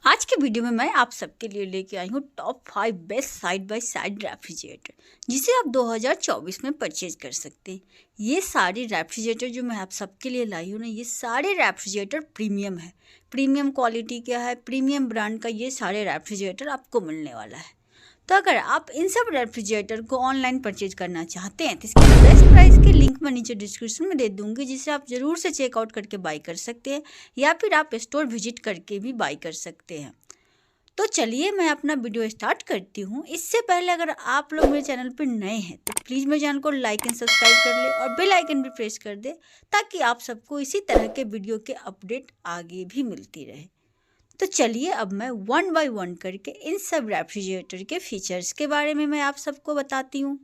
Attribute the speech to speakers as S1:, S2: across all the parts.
S1: आज के वीडियो में मैं आप सबके लिए लेके आई हूँ top 5 best side by side refrigerator जिसे आप 2024 में परचेज कर सकते हैं। ये सारे रेफ्रिजरेटर जो मैं आप सबके लिए लाई हूँ ना, ये सारे रेफ्रिजरेटर प्रीमियम है। प्रीमियम क्वालिटी क्या है, प्रीमियम ब्रांड का ये सारे रेफ्रिजरेटर आपको मिलने वाला है। तो अगर आप इन सब रेफ्रिजरेटर को ऑनलाइन परचेज करना चाहते हैं तो इसके बेस्ट प्राइस के लिंक मैं नीचे डिस्क्रिप्शन में दे दूंगी, जिसे आप ज़रूर से चेकआउट करके बाई कर सकते हैं या फिर आप स्टोर विजिट करके भी बाई कर सकते हैं। तो चलिए मैं अपना वीडियो स्टार्ट करती हूँ। इससे पहले अगर आप लोग मेरे चैनल पर नए हैं तो प्लीज़ मेरे चैनल को लाइक एंड सब्सक्राइब कर ले और बेल आइकन भी प्रेस कर दे, ताकि आप सबको इसी तरह के वीडियो के अपडेट आगे भी मिलती रहे। तो चलिए अब मैं वन बाय वन करके इन सब रेफ्रिजरेटर के फीचर्स के बारे में मैं आप सबको बताती हूँ।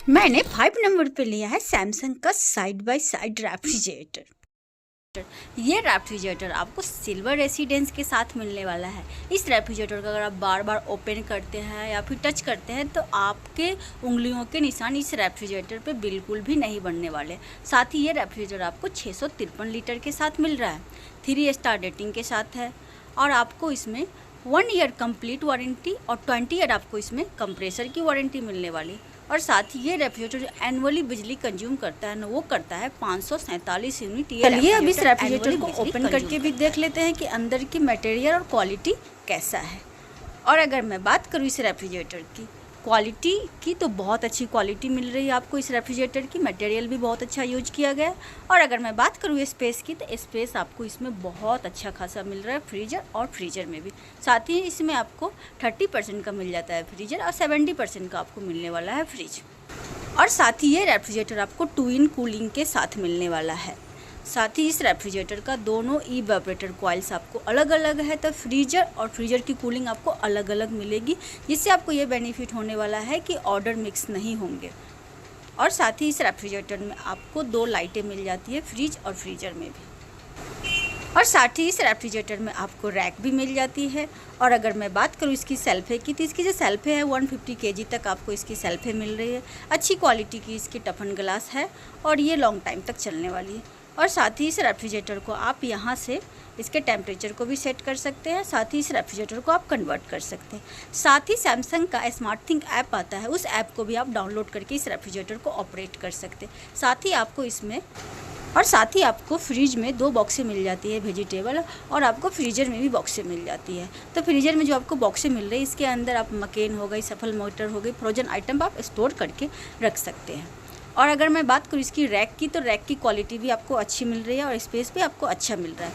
S1: मैंने 5 नंबर पे लिया है सैमसंग का साइड बाय साइड रेफ्रिजरेटर। ये रेफ्रिजरेटर आपको सिल्वर रेसिडेंस के साथ मिलने वाला है। इस रेफ्रिजरेटर का अगर आप बार बार ओपन करते हैं या फिर टच करते हैं तो आपके उंगलियों के निशान इस रेफ्रिजरेटर पे बिल्कुल भी नहीं बनने वाले। साथ ही ये रेफ्रिजरेटर आपको 653 लीटर के साथ मिल रहा है, 3 स्टार रेटिंग के साथ है और आपको इसमें 1 ईयर कंप्लीट वारंटी और 20 ईयर आपको इसमें कंप्रेसर की वारंटी मिलने वाली। और साथ ही ये रेफ्रिजरेटर जो एनुअली बिजली कंज्यूम करता है ना, वो करता है 547 यूनिट। चलिए अब इस रेफ्रिजरेटर को ओपन करके भी देख लेते हैं कि अंदर की मटेरियल और क्वालिटी कैसा है। और अगर मैं बात करूँ इस रेफ्रिजरेटर की क्वालिटी की, तो बहुत अच्छी क्वालिटी मिल रही है आपको इस रेफ्रिजरेटर की। मटेरियल भी बहुत अच्छा यूज किया गया है। और अगर मैं बात करूँ स्पेस की, तो स्पेस आपको इसमें बहुत अच्छा खासा मिल रहा है, फ्रीजर और फ्रीजर में भी। साथ ही इसमें आपको 30% का मिल जाता है फ्रीजर और 70% का आपको मिलने वाला है फ्रिज। और साथ ही ये रेफ्रिजरेटर आपको 2 इन कूलिंग के साथ मिलने वाला है। साथ ही इस रेफ्रिजरेटर का दोनों इवेपोरेटर कॉइल्स आपको अलग अलग है, तो फ्रीजर और फ्रीजर की कूलिंग आपको अलग अलग मिलेगी, जिससे आपको ये बेनिफिट होने वाला है कि ऑर्डर मिक्स नहीं होंगे। और साथ ही इस रेफ्रिजरेटर में आपको 2 लाइटें मिल जाती है, फ्रिज और फ्रीजर में भी। और साथ ही इस रेफ्रिजरेटर में आपको रैक भी मिल जाती है। और अगर मैं बात करूँ इसकी सेल्फे की, तो इसकी जो सेल्फे है 150 kg तक आपको इसकी सेल्फे मिल रही है। अच्छी क्वालिटी की इसकी टफन ग्लास है और ये लॉन्ग टाइम तक चलने वाली है। और साथ ही इस रेफ्रिजरेटर को आप यहाँ से इसके टेम्परेचर को भी सेट कर सकते हैं, साथ ही इस रेफ्रिजरेटर को आप कन्वर्ट कर सकते हैं। साथ ही सैमसंग का स्मार्ट थिंक ऐप आता है, उस ऐप को भी आप डाउनलोड करके इस रेफ्रिजरेटर को ऑपरेट कर सकते हैं। साथ ही आपको इसमें फ्रिज में 2 बॉक्सें मिल जाती है वेजिटेबल, और आपको फ्रीजर में भी बॉक्सें मिल जाती है। तो फ्रीजर में जो आपको बॉक्सें मिल रही है, इसके अंदर आप मकेन हो गई, सफल मोटर हो गई, फ्रोजन आइटम आप स्टोर करके रख सकते हैं। और अगर मैं बात करूँ इसकी रैक की, तो रैक की क्वालिटी भी आपको अच्छी मिल रही है और स्पेस भी आपको अच्छा मिल रहा है।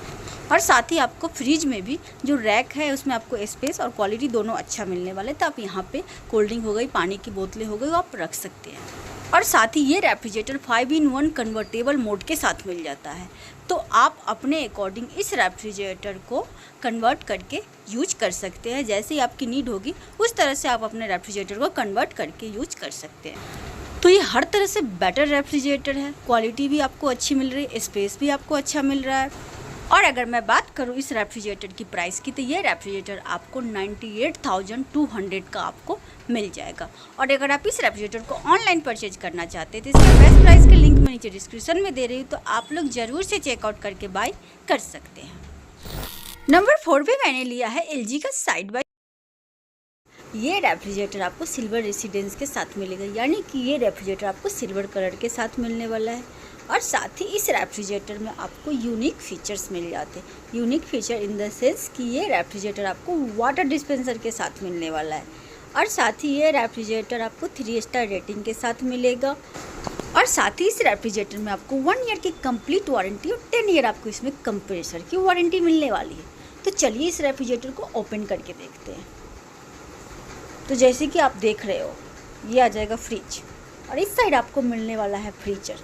S1: और साथ ही आपको फ्रिज में भी जो रैक है उसमें आपको स्पेस और क्वालिटी दोनों अच्छा मिलने वाले, तो आप यहाँ पे कोल्ड ड्रिंक हो गई, पानी की बोतलें हो गई, वो आप रख सकते हैं। और साथ ही ये रेफ्रिजरेटर 5-in-1 कन्वर्टेबल मोड के साथ मिल जाता है, तो आप अपने अकॉर्डिंग इस रेफ्रिजरेटर को कन्वर्ट करके यूज कर सकते हैं। जैसे ही आपकी नीड होगी उस तरह से आप अपने रेफ्रिजरेटर को कन्वर्ट करके यूज कर सकते हैं। तो ये हर तरह से बेटर रेफ्रिजरेटर है, क्वालिटी भी आपको अच्छी मिल रही है, स्पेस भी आपको अच्छा मिल रहा है। और अगर मैं बात करूँ इस रेफ्रिजरेटर की प्राइस की, तो ये रेफ्रिजरेटर आपको 98,200 का आपको मिल जाएगा। और अगर आप इस रेफ्रिजरेटर को ऑनलाइन परचेज करना चाहते हैं तो इसका बेस्ट प्राइस के लिंक मैं नीचे डिस्क्रिप्शन में दे रही हूँ, तो आप लोग ज़रूर से चेकआउट करके बाय कर सकते हैं। नंबर 4 पे मैंने लिया है LG का साइड बाय। ये रेफ्रिजरेटर आपको सिल्वर रेसिडेंस के साथ मिलेगा, यानी कि ये रेफ्रिजरेटर आपको सिल्वर कलर के साथ मिलने वाला है। और साथ ही इस रेफ्रिजरेटर में आपको यूनिक फीचर्स मिल जाते हैं। Unique feature in the sense कि ये रेफ्रिजरेटर आपको वाटर डिस्पेंसर के साथ मिलने वाला है। और साथ ही ये रेफ्रिजरेटर आपको 3 स्टार रेटिंग के साथ मिलेगा। और साथ ही इस रेफ्रिजरेटर में आपको 1 ईयर की कंप्लीट वारंटी और 10 ईयर आपको इसमें कंप्रेसर की वारंटी मिलने वाली है। तो चलिए इस रेफ्रिजरेटर को ओपन करके देखते हैं। तो जैसे कि आप देख रहे हो, ये आ जाएगा फ्रिज और इस साइड आपको मिलने वाला है फ्रीजर।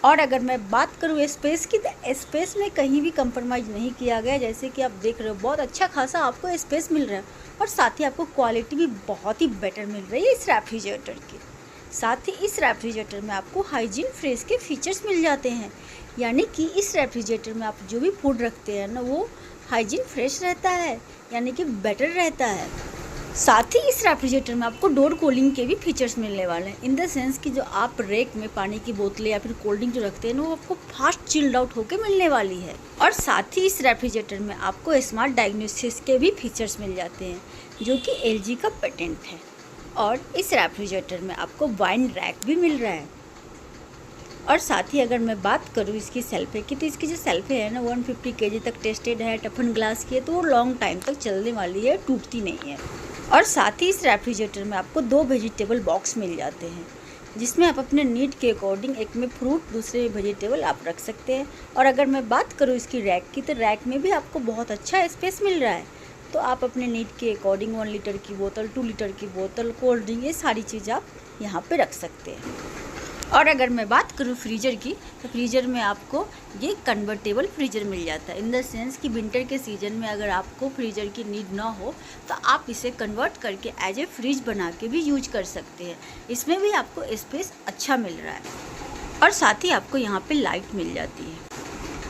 S1: और अगर मैं बात करूँ स्पेस की, तो स्पेस में कहीं भी कंप्रोमाइज़ नहीं किया गया। जैसे कि आप देख रहे हो, बहुत अच्छा खासा आपको स्पेस मिल रहा है और साथ ही आपको क्वालिटी भी बहुत ही बेटर मिल रही है इस रेफ्रिजरेटर की। साथ ही इस रेफ्रिजरेटर में आपको हाइजीन फ्रेश के फीचर्स मिल जाते हैं, यानी कि इस रेफ्रिजरेटर में आप जो भी फूड रखते हैं ना, वो हाइजीन फ्रेश रहता है, यानी कि बेटर रहता है। साथ ही इस रेफ्रिजरेटर में आपको डोर कूलिंग के भी फीचर्स मिलने वाले हैं, इन द सेंस कि जो आप रैक में पानी की बोतलें या फिर कोल्ड ड्रिंक जो रखते हैं ना, वो आपको फास्ट चिल्ड आउट होकर मिलने वाली है। और साथ ही इस रेफ्रिजरेटर में आपको स्मार्ट डायग्नोसिस के भी फीचर्स मिल जाते हैं, जो कि LG का पेटेंट है। और इस रेफ्रिजरेटर में आपको वाइन रैक भी मिल रहा है। और साथ ही अगर मैं बात करूँ इसकी सेल्फे की, तो इसकी जो सेल्फे है ना 150 kg तक टेस्टेड है, टफन ग्लास की है, तो वो लॉन्ग टाइम तक चलने वाली है, टूटती नहीं है। और साथ ही इस रेफ्रिजरेटर में आपको 2 वेजिटेबल बॉक्स मिल जाते हैं, जिसमें आप अपने नीड के अकॉर्डिंग एक में फ्रूट दूसरे में वेजिटेबल आप रख सकते हैं। और अगर मैं बात करूँ इसकी रैक की, तो रैक में भी आपको बहुत अच्छा स्पेस मिल रहा है, तो आप अपने नीड के अकॉर्डिंग 1 लीटर की बोतल, 2 लीटर की बोतल, कोल्ड ड्रिंक, ये सारी चीज़ आप यहाँ पे रख सकते हैं। और अगर मैं बात करूँ फ्रीजर की, तो फ्रीजर में आपको ये कन्वर्टेबल फ्रीजर मिल जाता है, इन द सेंस कि विंटर के सीज़न में अगर आपको फ्रीजर की नीड ना हो तो आप इसे कन्वर्ट करके एज ए फ्रिज बना के भी यूज कर सकते हैं। इसमें भी आपको स्पेस अच्छा मिल रहा है। और साथ ही आपको यहाँ पे लाइट मिल जाती है।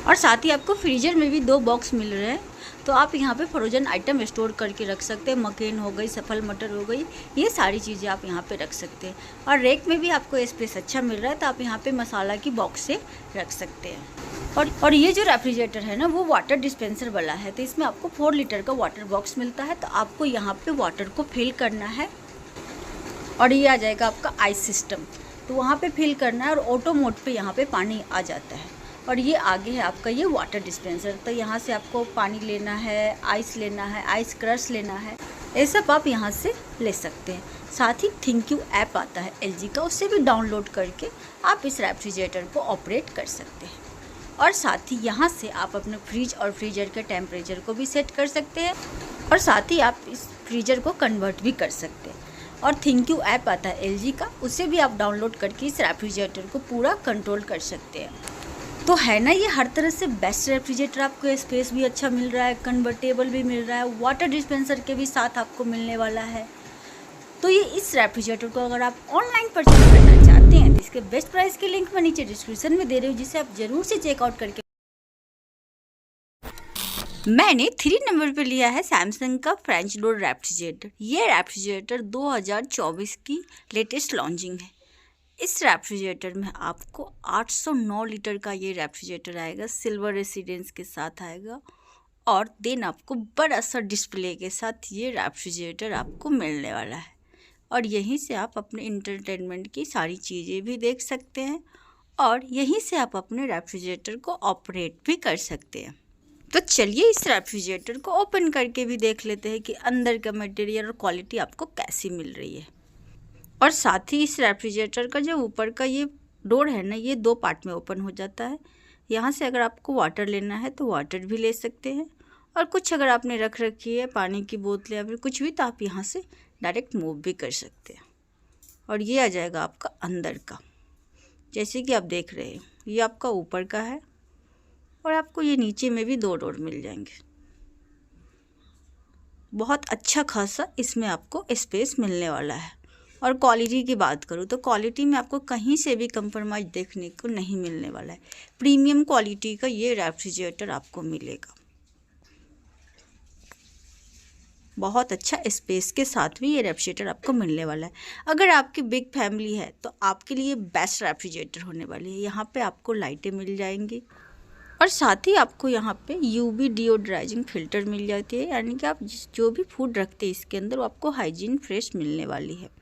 S1: और साथ ही आपको फ्रीजर में भी 2 बॉक्स मिल रहे हैं, तो आप यहाँ पे फ्रोजन आइटम स्टोर करके रख सकते हैं। मकेन हो गई, सफल मटर हो गई, ये सारी चीज़ें आप यहाँ पे रख सकते हैं। और रैक में भी आपको स्पेस अच्छा मिल रहा है, तो आप यहाँ पे मसाला की बॉक्स से रख सकते हैं। और ये जो रेफ्रिजरेटर है ना, वो वाटर डिस्पेंसर वाला है, तो इसमें आपको 4 लीटर का वाटर बॉक्स मिलता है। तो आपको यहाँ पे वाटर को फिल करना है, और ये आ जाएगा आपका आइस सिस्टम, तो वहाँ पे फिल करना है, और ऑटो मोड पे यहाँ पे पानी आ जाता है। और ये आगे है आपका ये वाटर डिस्पेंसर, तो यहाँ से आपको पानी लेना है, आइस लेना है, आइस क्रश लेना है, ये सब आप यहाँ से ले सकते हैं। साथ ही थिंक यू ऐप आता है LG का, उससे भी डाउनलोड करके आप इस रेफ्रिजरेटर को ऑपरेट कर सकते हैं। और साथ ही यहाँ से आप अपने फ्रिज और फ्रीजर के टेम्परेचर को भी सेट कर सकते हैं, और साथ ही आप इस फ्रीजर को कन्वर्ट भी कर सकते हैं। और थिंक यू ऐप आता है LG का, उससे भी आप डाउनलोड करके इस रेफ्रिजरेटर को पूरा कंट्रोल कर सकते हैं। तो है ना, ये हर तरह से बेस्ट रेफ्रिजरेटर। आपको स्पेस भी अच्छा मिल रहा है, कन्वर्टेबल भी मिल रहा है, वाटर डिस्पेंसर के भी साथ आपको मिलने वाला है। तो ये इस रेफ्रिजरेटर को अगर आप ऑनलाइन परचेज करना चाहते हैं, तो इसके बेस्ट प्राइस की लिंक मैं नीचे डिस्क्रिप्शन में दे रही हूँ, जिसे आप जरूर से चेकआउट करके। मैंने 3 नंबर पे लिया है सैमसंग का फ्रेंच डोर रेफ्रिजरेटर। ये रेफ्रिजरेटर 2024 की लेटेस्ट लॉन्चिंग है। इस रेफ्रिजरेटर में आपको 809 लीटर का ये रेफ्रिजरेटर आएगा, सिल्वर रेसिडेंस के साथ आएगा, और देन आपको बड़ा सा डिस्प्ले के साथ ये रेफ्रिजरेटर आपको मिलने वाला है। और यहीं से आप अपने इंटरटेनमेंट की सारी चीज़ें भी देख सकते हैं, और यहीं से आप अपने रेफ्रिजरेटर को ऑपरेट भी कर सकते हैं। तो चलिए इस रेफ्रिजरेटर को ओपन करके भी देख लेते हैं कि अंदर का मटेरियल और क्वालिटी आपको कैसी मिल रही है। और साथ ही इस रेफ्रिजरेटर का जो ऊपर का ये डोर है ना, ये 2 पार्ट में ओपन हो जाता है। यहाँ से अगर आपको वाटर लेना है तो वाटर भी ले सकते हैं, और कुछ अगर आपने रख रखी है पानी की बोतल या फिर कुछ भी, तो आप यहाँ से डायरेक्ट मूव भी कर सकते हैं। और ये आ जाएगा आपका अंदर का, जैसे कि आप देख रहे हैं, ये आपका ऊपर का है, और आपको ये नीचे में भी 2 डोर मिल जाएंगे। बहुत अच्छा खासा इसमें आपको स्पेस मिलने वाला है। और क्वालिटी की बात करूँ तो क्वालिटी में आपको कहीं से भी कंप्रोमाइज़ देखने को नहीं मिलने वाला है। प्रीमियम क्वालिटी का ये रेफ्रिजरेटर आपको मिलेगा। बहुत अच्छा स्पेस के साथ भी ये रेफ्रिजरेटर आपको मिलने वाला है। अगर आपकी बिग फैमिली है तो आपके लिए बेस्ट रेफ्रिजरेटर होने वाली है। यहाँ पे आपको लाइटें मिल जाएंगी, और साथ ही आपको यहाँ पे UV डिओड्राइजिंग फिल्टर मिल जाती है, यानी कि आप जो भी फूड रखते हैं इसके अंदर वो आपको हाइजीन फ्रेश मिलने वाली है।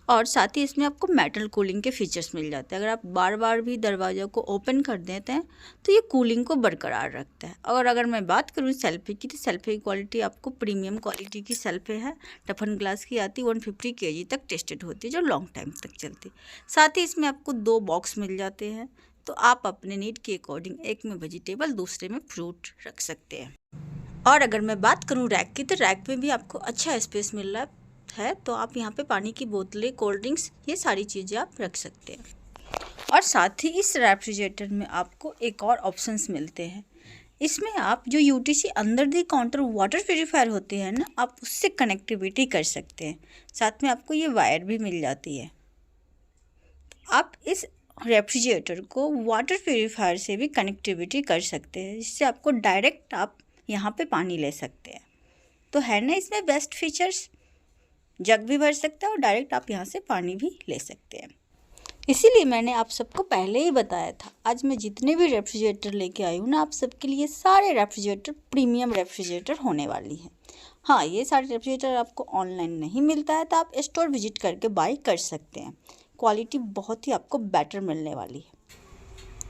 S1: और साथ ही इसमें आपको मेटल कूलिंग के फीचर्स मिल जाते हैं। अगर आप बार बार भी दरवाज़ा को ओपन कर देते हैं तो ये कूलिंग को बरकरार रखता है। और अगर मैं बात करूँ सेल्फे की, तो सेल्फे की क्वालिटी आपको प्रीमियम क्वालिटी की सेल्फे है, टफन ग्लास की आती, 150 kg तक टेस्टेड होती है, जो लॉन्ग टाइम तक चलती है। साथ ही इसमें आपको 2 बॉक्स मिल जाते हैं, तो आप अपने नीड के अकॉर्डिंग एक में वेजिटेबल, दूसरे में फ्रूट रख सकते हैं। और अगर मैं बात करूँ रैक की, तो रैक में भी आपको अच्छा स्पेस मिल रहा है, तो आप यहाँ पे पानी की बोतलें, कोल्ड ड्रिंक्स, ये सारी चीज़ें आप रख सकते हैं। और साथ ही इस रेफ्रिजरेटर में आपको एक और ऑप्शंस मिलते हैं। इसमें आप जो UTC अंदर दी काउंटर वाटर प्यूरीफायर होते हैं ना, आप उससे कनेक्टिविटी कर सकते हैं। साथ में आपको ये वायर भी मिल जाती है। आप इस रेफ्रिजरेटर को वाटर प्यूरीफायर से भी कनेक्टिविटी कर सकते हैं, जिससे आपको डायरेक्ट आप यहाँ पे पानी ले सकते हैं। तो है ना इसमें बेस्ट फीचर्स। जग भी भर सकते हैं और डायरेक्ट आप यहाँ से पानी भी ले सकते हैं। इसीलिए मैंने आप सबको पहले ही बताया था, आज मैं जितने भी रेफ्रिजरेटर लेके आई हूँ ना, आप सबके लिए सारे रेफ्रिजरेटर प्रीमियम रेफ्रिजरेटर होने वाली है। हाँ, ये सारे रेफ्रिजरेटर आपको ऑनलाइन नहीं मिलता है, तो आप स्टोर विजिट करके बाई कर सकते हैं। क्वालिटी बहुत ही आपको बेटर मिलने वाली है।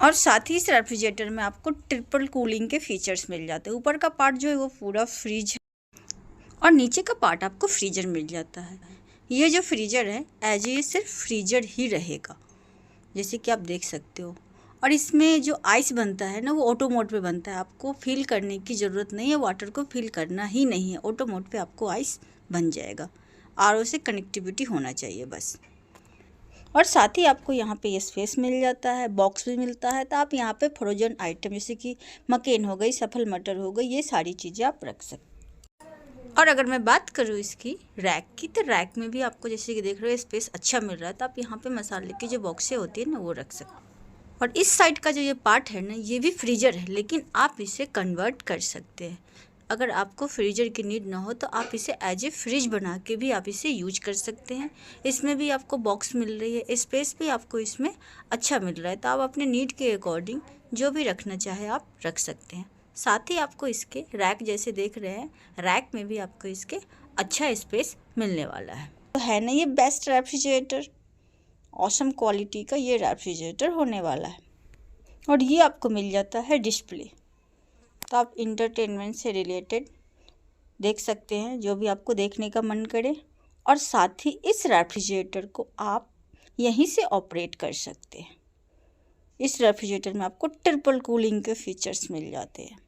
S1: और साथ ही इस रेफ्रिजरेटर में आपको ट्रिपल कूलिंग के फीचर्स मिल जाते हैं। ऊपर का पार्ट जो है वो पूरा फ्रिज है और नीचे का पार्ट आपको फ्रीजर मिल जाता है। ये जो फ्रीजर है एज ये सिर्फ फ्रीजर ही रहेगा, जैसे कि आप देख सकते हो। और इसमें जो आइस बनता है ना, वो ऑटो मोड पे बनता है। आपको फिल करने की ज़रूरत नहीं है, वाटर को फिल करना ही नहीं है। ऑटो मोड पे आपको आइस बन जाएगा। आरओ से कनेक्टिविटी होना चाहिए बस। और साथ ही आपको यहाँ पे ये स्पेस मिल जाता है, बॉक्स भी मिलता है, तो आप यहाँ पे फ्रोजन आइटम जैसे कि मकेन हो गई, सफल मटर हो गई, ये सारी चीज़ें आप रख सकते। और अगर मैं बात करूँ इसकी रैक की, तो रैक में भी आपको जैसे कि देख रहे हो स्पेस अच्छा मिल रहा है, तो आप यहाँ पे मसाले की जो बॉक्सें होती है ना, वो रख सकते। और इस साइड का जो ये पार्ट है ना, ये भी फ्रीजर है, लेकिन आप इसे कन्वर्ट कर सकते हैं। अगर आपको फ्रीजर की नीड ना हो तो आप इसे एज ए फ्रिज बना के भी आप इसे यूज कर सकते हैं। इसमें भी आपको बॉक्स मिल रही है, स्पेस भी आपको इसमें अच्छा मिल रहा है, तो आप अपने नीड के अकॉर्डिंग जो भी रखना चाहे आप रख सकते हैं। साथ ही आपको इसके रैक जैसे देख रहे हैं, रैक में भी आपको इसके अच्छा स्पेस मिलने वाला है। तो है ना ये बेस्ट रेफ्रिजरेटर, ऑसम क्वालिटी का ये रेफ्रिजरेटर होने वाला है। और ये आपको मिल जाता है डिस्प्ले, तो आप इंटरटेनमेंट से रिलेटेड देख सकते हैं जो भी आपको देखने का मन करे। और साथ ही इस रेफ्रिजरेटर को आप यहीं से ऑपरेट कर सकते हैं। इस रेफ्रिजरेटर में आपको ट्रिपल कूलिंग के फीचर्स मिल जाते हैं।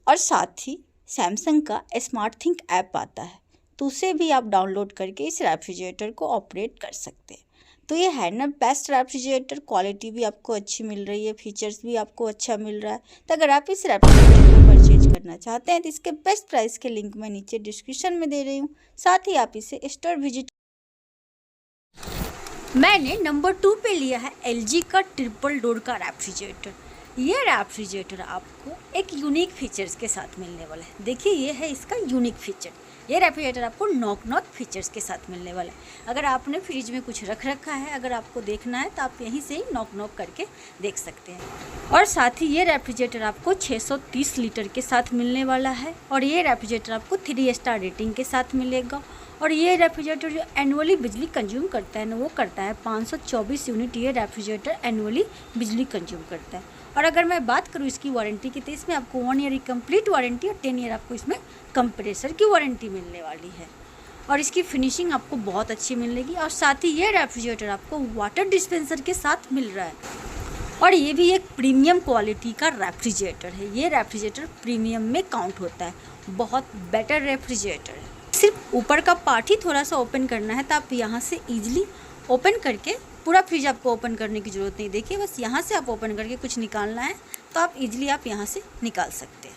S1: और साथ ही सैमसंग का स्मार्ट थिंक ऐप आता है, तो उसे भी आप डाउनलोड करके इस रेफ्रिजरेटर को ऑपरेट कर सकते हैं। तो ये है ना बेस्ट रेफ्रिजरेटर, क्वालिटी भी आपको अच्छी मिल रही है, फीचर्स भी आपको अच्छा मिल रहा है। तो अगर आप इस रेफ्रिजरेटर को परचेज करना चाहते हैं तो इसके बेस्ट प्राइस के लिंक मैं नीचे डिस्क्रिप्शन में दे रही हूँ। साथ ही आप इसे स्टोर विजिट। मैंने नंबर 2 पे लिया है LG का ट्रिपल डोर का रेफ्रिजरेटर। ये रेफ्रिजरेटर आपको एक यूनिक फीचर्स के साथ मिलने वाला है। देखिए ये है इसका यूनिक फीचर। ये रेफ्रिजरेटर आपको नॉक फीचर्स के साथ मिलने वाला है। अगर आपने फ्रिज में कुछ रख रखा है, अगर आपको देखना है तो आप यहीं से ही नॉक करके देख सकते हैं। और साथ ही ये रेफ्रिजरेटर आपको 630 लीटर के साथ मिलने वाला है। और ये रेफ्रिजरेटर आपको 3 स्टार रेटिंग के साथ मिलेगा। और ये रेफ्रिजरेटर जो एनुअली बिजली कंज्यूम करता है ना, वो करता है 524 यूनिट ये रेफ्रिजरेटर एनुअली बिजली कंज्यूम करता है। और अगर मैं बात करूँ इसकी वारंटी की, तो इसमें आपको 1 ईयर की कंप्लीट वारंटी और 10 ईयर आपको इसमें कंप्रेसर की वारंटी मिलने वाली है। और इसकी फिनिशिंग आपको बहुत अच्छी मिलेगी। और साथ ही ये रेफ्रिजरेटर आपको वाटर डिस्पेंसर के साथ मिल रहा है। और ये भी एक प्रीमियम क्वालिटी का रेफ्रिजरेटर है। ये रेफ्रिजरेटर प्रीमियम में काउंट होता है, बहुत बेटर रेफ्रिजरेटर है। सिर्फ ऊपर का पार्ट ही थोड़ा सा ओपन करना है, तो आप यहाँ से ईजिली ओपन करके, पूरा फ्रिज आपको ओपन करने की ज़रूरत नहीं। देखिए बस यहाँ से आप ओपन करके कुछ निकालना है तो आप इजीली आप यहाँ से निकाल सकते हैं।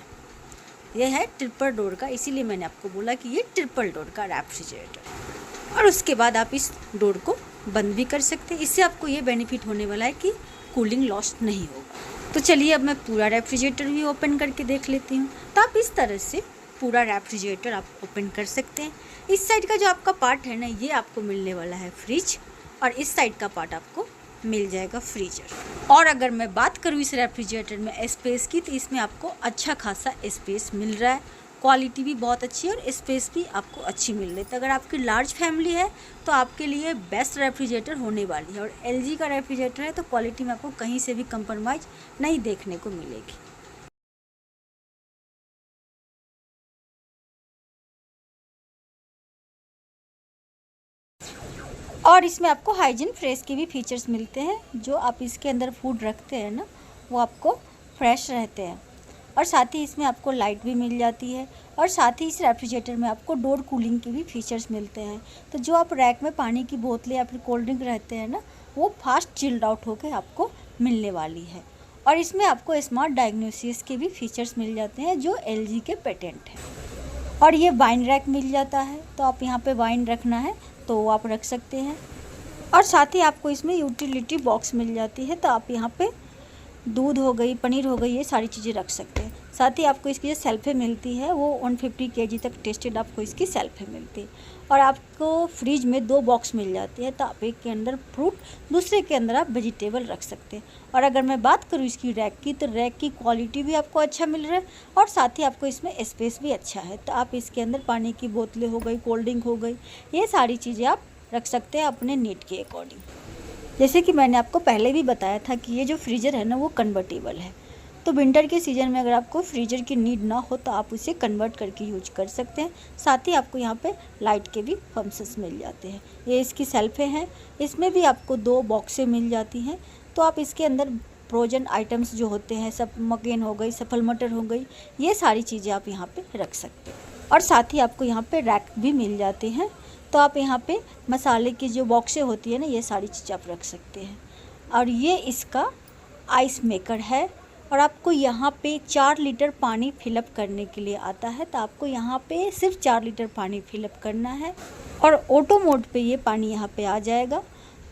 S1: यह है ट्रिपल डोर का, इसीलिए मैंने आपको बोला कि ये ट्रिपल डोर का रेफ्रिजरेटर। और उसके बाद आप इस डोर को बंद भी कर सकते हैं। इससे आपको ये बेनिफिट होने वाला है कि कूलिंग लॉस नहीं होगा। तो चलिए अब मैं पूरा रेफ्रिजरेटर भी ओपन करके देख लेती हूँ। तो आप इस तरह से पूरा रेफ्रिजरेटर आप ओपन कर सकते हैं। इस साइड का जो आपका पार्ट है ना, ये आपको मिलने वाला है फ्रिज, और इस साइड का पार्ट आपको मिल जाएगा फ्रीजर। और अगर मैं बात करूँ इस रेफ्रिजरेटर में स्पेस की, तो इसमें आपको अच्छा खासा स्पेस मिल रहा है। क्वालिटी भी बहुत अच्छी है और स्पेस भी आपको अच्छी मिल रही है। तो अगर आपकी लार्ज फैमिली है तो आपके लिए बेस्ट रेफ्रिजरेटर होने वाली है। और LG का रेफ्रिजरेटर है तो क्वालिटी में आपको कहीं से भी कंप्रोमाइज़ नहीं देखने को मिलेगी। और इसमें आपको हाइजीन फ्रेश के भी फीचर्स मिलते हैं। जो आप इसके अंदर फूड रखते हैं ना, वो आपको फ्रेश रहते हैं। और साथ ही इसमें आपको लाइट भी मिल जाती है। और साथ ही इस रेफ्रिजरेटर में आपको डोर कूलिंग के भी फीचर्स मिलते हैं। तो जो आप रैक में पानी की बोतलें या फिर कोल्ड ड्रिंक रहते हैं ना, वो फास्ट चिल्ड आउट होकर आपको मिलने वाली है। और इसमें आपको स्मार्ट डायग्नोसिस के भी फीचर्स मिल जाते हैं जो LG के पेटेंट हैं। और ये वाइन रैक मिल जाता है, तो आप यहाँ पे वाइन रखना है तो आप रख सकते हैं। और साथ ही आपको इसमें यूटिलिटी बॉक्स मिल जाती है, तो आप यहाँ पे दूध हो गई, पनीर हो गई, ये सारी चीज़ें रख सकते हैं। साथ ही आपको इसकी जो सेल्फें मिलती है वो 150 kg तक टेस्टेड आपको इसकी सेल्फें मिलती है। और आपको फ्रिज में 2 बॉक्स मिल जाती है, तो आप एक के अंदर फ्रूट, दूसरे के अंदर आप वेजिटेबल रख सकते हैं। और अगर मैं बात करूँ इसकी रैक की, तो रैक की क्वालिटी भी आपको अच्छा मिल रहा है और साथ ही आपको इसमें स्पेस भी अच्छा है। तो आप इसके अंदर पानी की बोतलें हो गई, कोल्ड ड्रिंक हो गई, ये सारी चीज़ें आप रख सकते हैं अपने नीड के अकॉर्डिंग। जैसे कि मैंने आपको पहले भी बताया था कि ये जो फ्रीज़र है ना वो कन्वर्टेबल है। तो विंटर के सीज़न में अगर आपको फ्रीजर की नीड ना हो तो आप उसे कन्वर्ट करके यूज कर सकते हैं। साथ ही आपको यहाँ पे लाइट के भी फंक्शंस मिल जाते हैं। ये इसकी सेल्फें हैं, इसमें भी आपको 2 बॉक्सें मिल जाती हैं। तो आप इसके अंदर फ्रोजन आइटम्स जो होते हैं, सब मकेन हो गई, सफल मटर हो गई, ये सारी चीज़ें आप यहाँ पे रख सकते हैं। और साथ ही आपको यहाँ पे रैक भी मिल जाते हैं। तो आप यहाँ पे मसाले की जो बॉक्सें होती है ना, ये सारी चीज़ें आप रख सकते हैं। और ये इसका आइस मेकर है और आपको यहाँ पे 4 लीटर पानी फिलअप करने के लिए आता है। तो आपको यहाँ पे सिर्फ 4 लीटर पानी फिलअप करना है और ऑटो मोड पे ये पानी यहाँ पे आ जाएगा।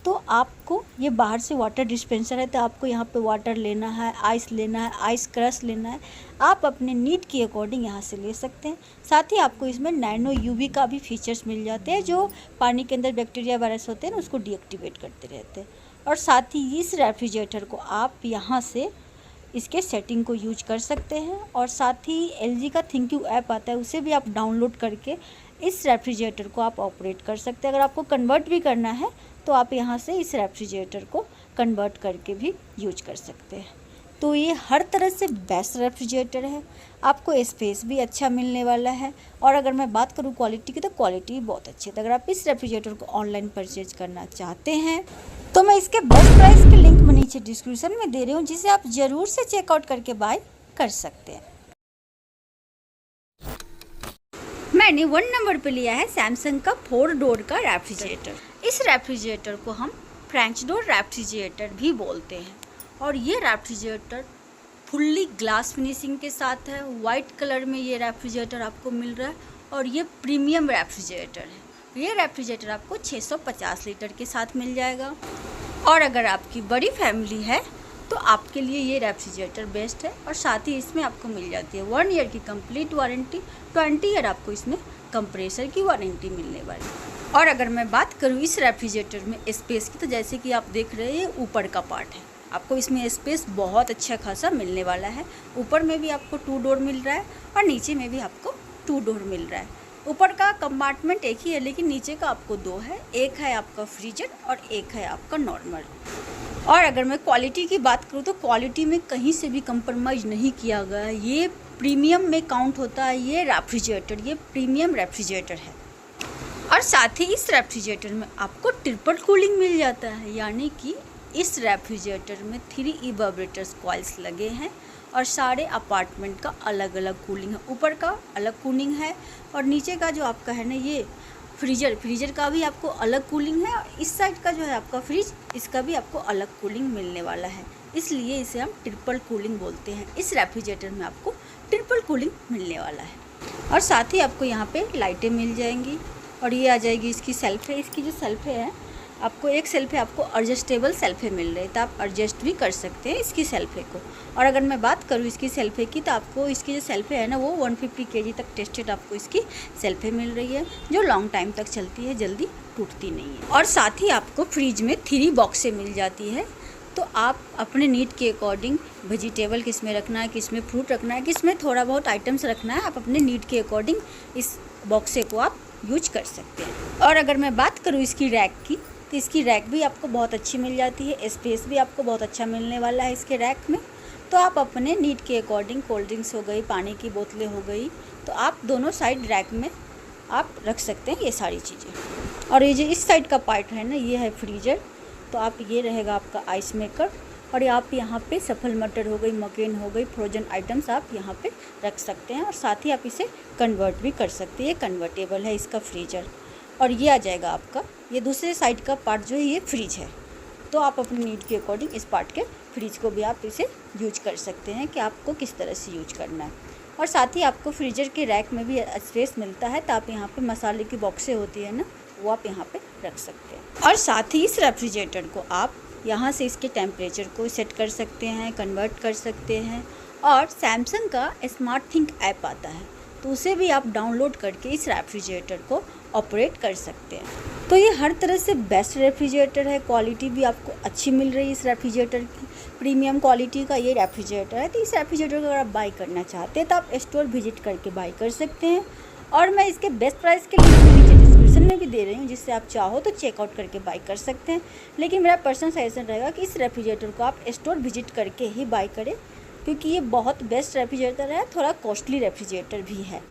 S1: तो आपको ये बाहर से वाटर डिस्पेंसर है, तो आपको यहाँ पे वाटर लेना है, आइस लेना है, आइस क्रश लेना है, आप अपने नीड के अकॉर्डिंग यहाँ से ले सकते हैं। साथ ही आपको इसमें नैनो यूवी का भी फीचर्स मिल जाते हैं, जो पानी के अंदर बैक्टीरिया वायरस होते हैं ना, उसको डीएक्टिवेट करते रहते हैं। और साथ ही इस रेफ्रिजरेटर को आप यहाँ से इसके सेटिंग को यूज कर सकते हैं। और साथ ही LG का थिंक्यू ऐप आता है, उसे भी आप डाउनलोड करके इस रेफ्रिजरेटर को आप ऑपरेट कर सकते हैं। अगर आपको कन्वर्ट भी करना है तो आप यहाँ से इस रेफ्रिजरेटर को कन्वर्ट करके भी यूज कर सकते हैं। तो ये हर तरह से बेस्ट रेफ्रिजरेटर है, आपको स्पेस भी अच्छा मिलने वाला है। और अगर मैं बात करूँ क्वालिटी की, तो क्वालिटी भी बहुत अच्छी है। तो अगर आप इस रेफ्रिजरेटर को ऑनलाइन परचेज करना चाहते हैं तो मैं इसके बेस्ट प्राइस के लिंक मैं नीचे डिस्क्रिप्शन में दे रही हूँ, जिसे आप ज़रूर से चेकआउट करके बाय कर सकते हैं। मैंने 1 नंबर पे लिया है सैमसंग का 4 डोर का रेफ्रिजरेटर। इस रेफ्रिजरेटर को हम फ्रेंच डोर रेफ्रिजरेटर भी बोलते हैं। और ये रेफ्रिजरेटर फुल्ली ग्लास फिनिशिंग के साथ है। वाइट कलर में ये रेफ्रिजरेटर आपको मिल रहा है और ये प्रीमियम रेफ्रिजरेटर है। ये रेफ्रिजरेटर आपको 650 लीटर के साथ मिल जाएगा। और अगर आपकी बड़ी फैमिली है तो आपके लिए ये रेफ्रिजरेटर बेस्ट है। और साथ ही इसमें आपको मिल जाती है 1 ईयर की कंप्लीट वारंटी, 20 ईयर आपको इसमें कंप्रेसर की वारंटी मिलने वाली है। और अगर मैं बात करूँ इस रेफ्रिजरेटर में स्पेस की, तो जैसे कि आप देख रहे हैं ऊपर का पार्ट है, आपको इसमें स्पेस बहुत अच्छा खासा मिलने वाला है। ऊपर में भी आपको 2 डोर मिल रहा है और नीचे में भी आपको 2 डोर मिल रहा है। ऊपर का कंपार्टमेंट एक ही है, लेकिन नीचे का आपको 2 है, एक है आपका फ्रीजर और एक है आपका नॉर्मल। और अगर मैं क्वालिटी की बात करूँ तो क्वालिटी में कहीं से भी कंप्रोमाइज़ नहीं किया गया है। ये प्रीमियम में काउंट होता है ये रेफ्रिजरेटर, ये प्रीमियम रेफ्रिजरेटर है। और साथ ही इस रेफ्रिजरेटर में आपको ट्रिपल कूलिंग मिल जाता है, यानी कि इस रेफ्रिजरेटर में 3 इवेपोरेटर्स कॉइल्स लगे हैं और सारे अपार्टमेंट का अलग अलग कूलिंग है। ऊपर का अलग कूलिंग है और नीचे का जो आपका है ना ये फ्रीजर का भी आपको अलग कूलिंग है। और इस साइड का जो है आपका फ्रिज, इसका भी आपको अलग कूलिंग मिलने वाला है, इसलिए इसे हम ट्रिपल कूलिंग बोलते हैं। इस रेफ्रिजरेटर में आपको ट्रिपल कूलिंग मिलने वाला है। और साथ ही आपको यहाँ पे लाइटें मिल जाएंगी और ये आ जाएगी इसकी सेल्फे। इसकी जो सेल्फे है, आपको एक सेल्फे आपको एडजस्टेबल सेल्फे मिल रही है, तो आप एडजस्ट भी कर सकते हैं इसकी सेल्फे को। और अगर मैं बात करूँ इसकी सेल्फे की, तो आपको इसकी जो सेल्फे है ना वो 150 kg तक टेस्टेड आपको इसकी सेल्फे मिल रही है, जो लॉन्ग टाइम तक चलती है, जल्दी टूटती नहीं है। और साथ ही आपको फ्रिज में 3 बॉक्सें मिल जाती है, तो आप अपने नीड के अकॉर्डिंग वेजिटेबल किस में रखना है, किस में फ्रूट रखना है, किस में थोड़ा बहुत आइटम्स रखना है, आप अपने नीड के अकॉर्डिंग इस बॉक्से को आप यूज कर सकते हैं। और अगर मैं बात करूँ इसकी रैक की, तो इसकी रैक भी आपको बहुत अच्छी मिल जाती है, स्पेस भी आपको बहुत अच्छा मिलने वाला है इसके रैक में। तो आप अपने नीड के अकॉर्डिंग कोल्ड ड्रिंक्स हो गई, पानी की बोतलें हो गई, तो आप दोनों साइड रैक में आप रख सकते हैं ये सारी चीज़ें। और ये जो इस साइड का पार्ट है ना, ये है फ्रीजर, तो आप ये रहेगा आपका आइस मेकर। और आप यहाँ पे सफल मटर हो गई, मकेन हो गई, फ्रोजन आइटम्स आप यहाँ पे रख सकते हैं। और साथ ही आप इसे कन्वर्ट भी कर सकते हैं, ये कन्वर्टेबल है इसका फ्रीजर। और ये आ जाएगा आपका, ये दूसरे साइड का पार्ट जो है ये फ्रिज है, तो आप अपनी नीड के अकॉर्डिंग इस पार्ट के फ्रिज को भी आप इसे यूज कर सकते हैं कि आपको किस तरह से यूज करना है। और साथ ही आपको फ्रीजर के रैक में भी स्पेस मिलता है, तो आप यहाँ पे मसाले की बॉक्सें होती है ना, वो आप यहाँ पे रख सकते हैं। और साथ ही इस रेफ्रिजरेटर को आप यहाँ से इसके टेम्परेचर को सेट कर सकते हैं, कन्वर्ट कर सकते हैं। और सैमसंग का स्मार्ट थिंक ऐप आता है, तो उसे भी आप डाउनलोड करके इस रेफ्रिजरेटर को ऑपरेट कर सकते हैं। तो ये हर तरह से बेस्ट रेफ्रिजरेटर है, क्वालिटी भी आपको अच्छी मिल रही है इस रेफ्रिजरेटर की, प्रीमियम क्वालिटी का ये रेफ्रिजरेटर है। तो इस रेफ्रिजरेटर को अगर आप बाई करना चाहते हैं तो आप स्टोर विजिट करके बाई कर सकते हैं, और मैं इसके बेस्ट प्राइस के लिंक नीचे डिस्क्रिप्शन में भी दे रही हूँ, जिससे आप चाहो तो चेकआउट करके बाई कर सकते हैं। लेकिन मेरा पर्सनल सजेशन रहेगा कि इस रेफ्रिजरेटर को आप स्टोर विजिट करके ही बाई करें, क्योंकि ये बहुत बेस्ट रेफ्रिजरेटर है, थोड़ा कॉस्टली रेफ्रिजरेटर भी है।